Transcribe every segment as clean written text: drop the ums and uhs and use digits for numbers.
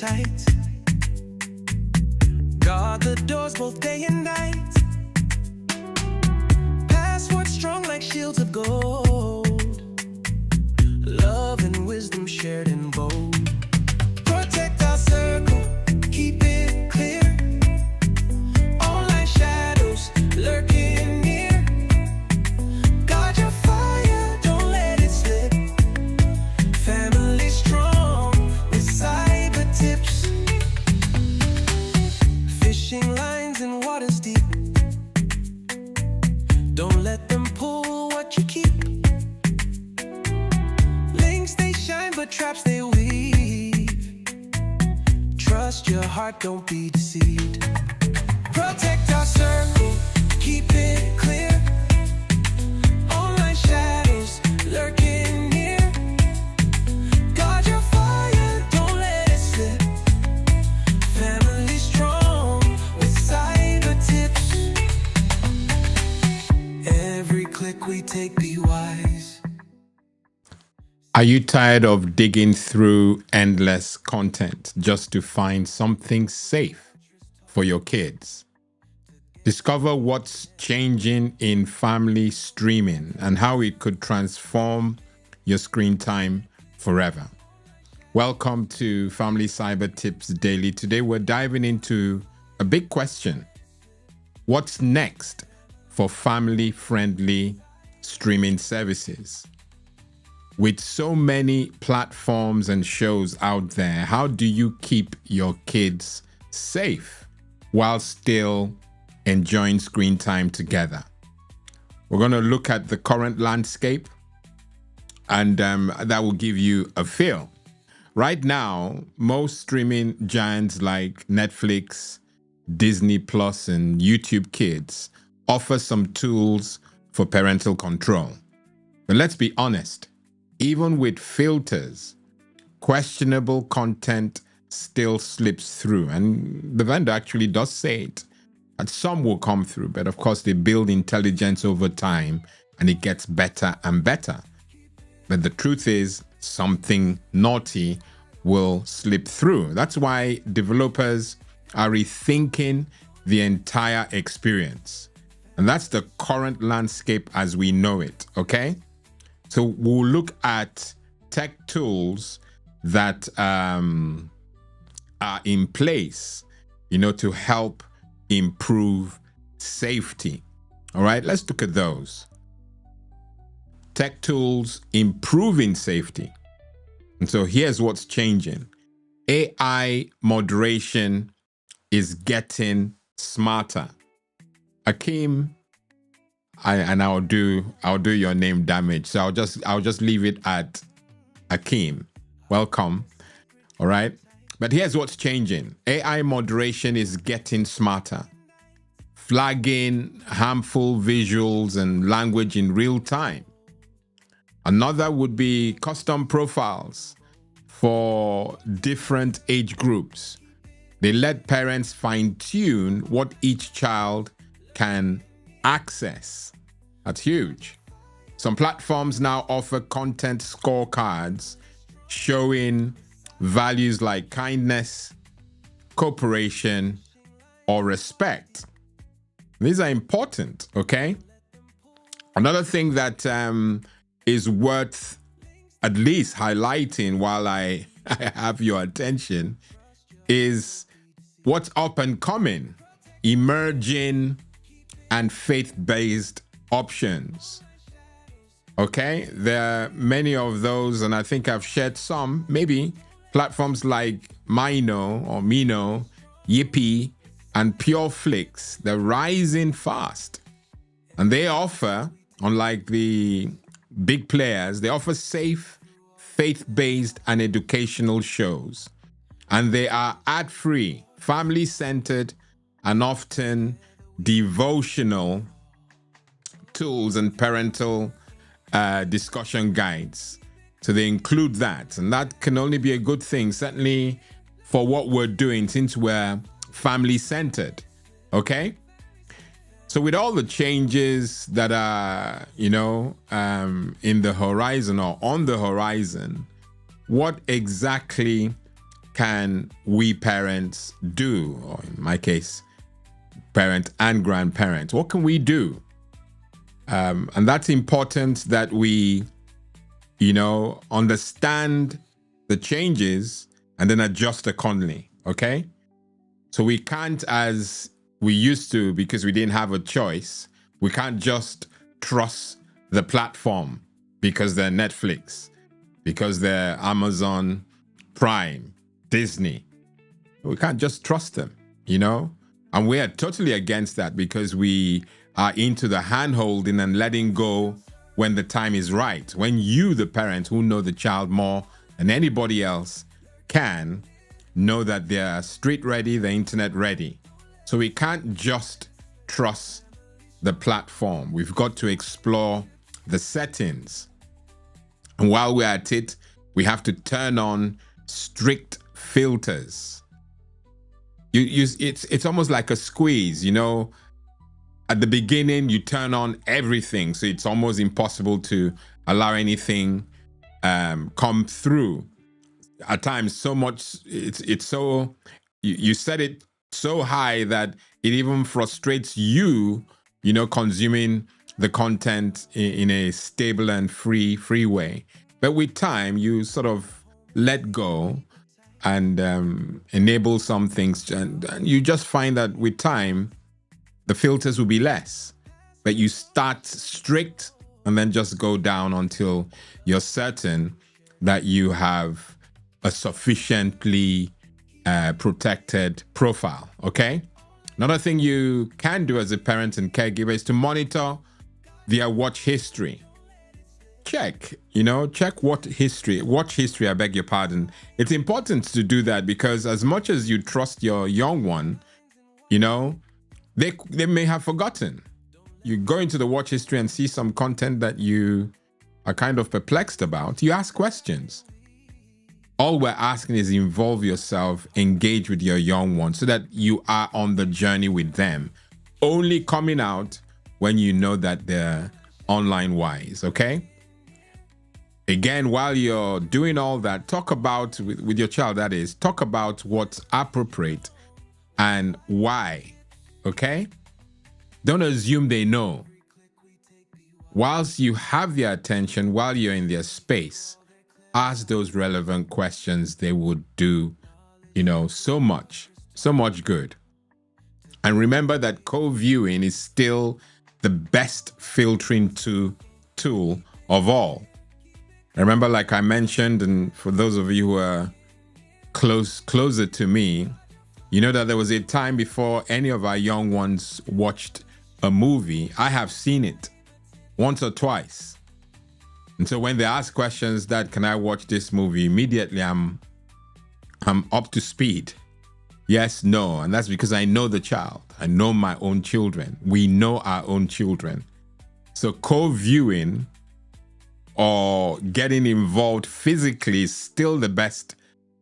tight. Guard the doors both day and night. Passwords strong like shields of gold. Love and wisdom shared in bold. Protect our circle, keep it clear. Online shadows lurking near. Guard your fire, don't let it slip. Family strong with cyber tips. Fishing lines in waters deep. Don't let them pull what you keep. Links they shine, but traps they weave. Trust your heart, don't be deceived. Protect our circle, keep it clear. Online shadows lurking near. Guard your fire, don't let it slip. Family strong with cyber tips. Every click we take, be wise. Are you tired of digging through endless content just to find something safe for your kids? Discover what's changing in family streaming and how it could transform your screen time forever. Welcome to Family Cyber Tips Daily. Today we're diving into a big question. What's next for family-friendly streaming services? With so many platforms and shows out there, how do you keep your kids safe while still enjoying screen time together? We're going to look at the current landscape, and that will give you a feel. Right now, most streaming giants like Netflix, Disney Plus, and YouTube Kids offer some tools for parental control. But let's be honest, even with filters, questionable content still slips through. And the vendor actually does say it. And some will come through, but of course they build intelligence over time and it gets better and better. But the truth is, something naughty will slip through. That's why developers are rethinking the entire experience. And that's the current landscape as we know it, okay? So we'll look at tech tools that are in place, to help improve safety. All right, let's look at those. Tech tools improving safety. And so here's what's changing. AI moderation is getting smarter. Akeem, I'll do your name damage. So I'll just leave it at Akeem. Welcome. All right. But here's what's changing. AI moderation is getting smarter. Flagging harmful visuals and language in real time. Another would be custom profiles for different age groups. They let parents fine-tune what each child can access. That's huge. Some platforms now offer content scorecards showing values like kindness, cooperation, or respect. These are important, okay? Another thing that is worth at least highlighting while I have your attention is what's up and coming, emerging and faith-based options. Okay, there are many of those, and I think I've shared some. Maybe platforms like Mino, Yippee, and PureFlix, they're rising fast. And they offer, unlike the big players, they offer safe, faith-based, and educational shows. And they are ad-free, family-centered, and often devotional tools and parental discussion guides. So they include that, and that can only be a good thing, certainly for what we're doing since we're family-centered, okay? So with all the changes that are, in the horizon or on the horizon, what exactly can we parents do? Or in my case, parent and grandparent. What can we do? And that's important that we, understand the changes and then adjust accordingly. Okay. So we can't, as we used to, because we didn't have a choice, we can't just trust the platform because they're Netflix, because they're Amazon Prime, Disney. We can't just trust them, And we are totally against that because we are into the hand-holding and letting go when the time is right. When you, the parent who know the child more than anybody else, can know that they're street ready, they're internet ready. So we can't just trust the platform. We've got to explore the settings. And while we're at it, we have to turn on strict filters. It's almost like a squeeze, At the beginning, you turn on everything, so it's almost impossible to allow anything come through. At times, so much it's so you set it so high that it even frustrates you, consuming the content in a stable and free way. But with time, you sort of let go and enable some things, and you just find that with time, the filters will be less. But you start strict and then just go down until you're certain that you have a sufficiently protected profile, okay? Another thing you can do as a parent and caregiver is to monitor their watch history. Check watch history, I beg your pardon. It's important to do that because as much as you trust your young one, they may have forgotten. You go into the watch history and see some content that you are kind of perplexed about. You ask questions. All we're asking is involve yourself, engage with your young one so that you are on the journey with them. Only coming out when you know that they're online wise, okay? Again, while you're doing all that, talk about, with your child, that is, talk about what's appropriate and why, okay? Don't assume they know. Whilst you have their attention, while you're in their space, ask those relevant questions. They would do, so much good. And remember that co-viewing is still the best filtering tool of all. Remember, like I mentioned, and for those of you who are closer to me, you know that there was a time before any of our young ones watched a movie. I have seen it once or twice. And so when they ask questions that, can I watch this movie? Immediately I'm up to speed. Yes, no. And that's because I know the child. I know my own children. We know our own children. So co-viewing or getting involved physically is still the best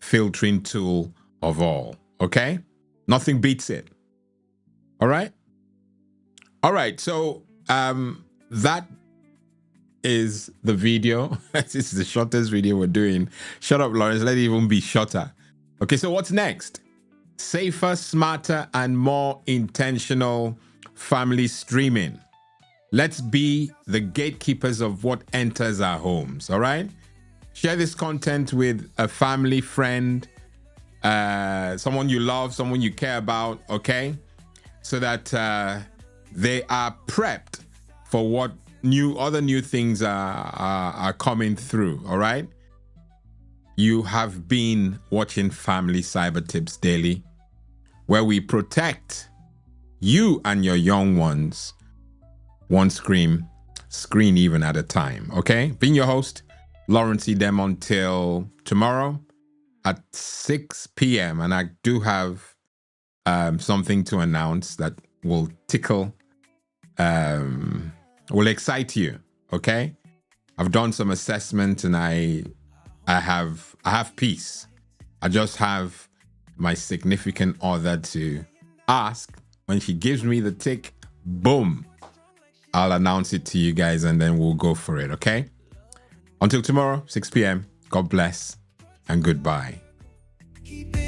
filtering tool of all. Okay? Nothing beats it. All right? All right. So that is the video. This is the shortest video we're doing. Shut up, Lawrence. Let it even be shorter. Okay, so what's next? Safer, smarter, and more intentional family streaming. Let's be the gatekeepers of what enters our homes, all right? Share this content with a family, friend, someone you love, someone you care about, okay? So that they are prepped for what other new things are coming through, all right? You have been watching Family Cyber Tips Daily, where we protect you and your young ones one screen even at a time, okay? Being your host, Lawrence Edem, until tomorrow at 6 p.m. And I do have something to announce that will tickle, will excite you, okay? I've done some assessment and I have peace. I just have my significant other to ask. When she gives me the tick, boom, I'll announce it to you guys and then we'll go for it, okay? Until tomorrow, 6 p.m., God bless and goodbye. Keep it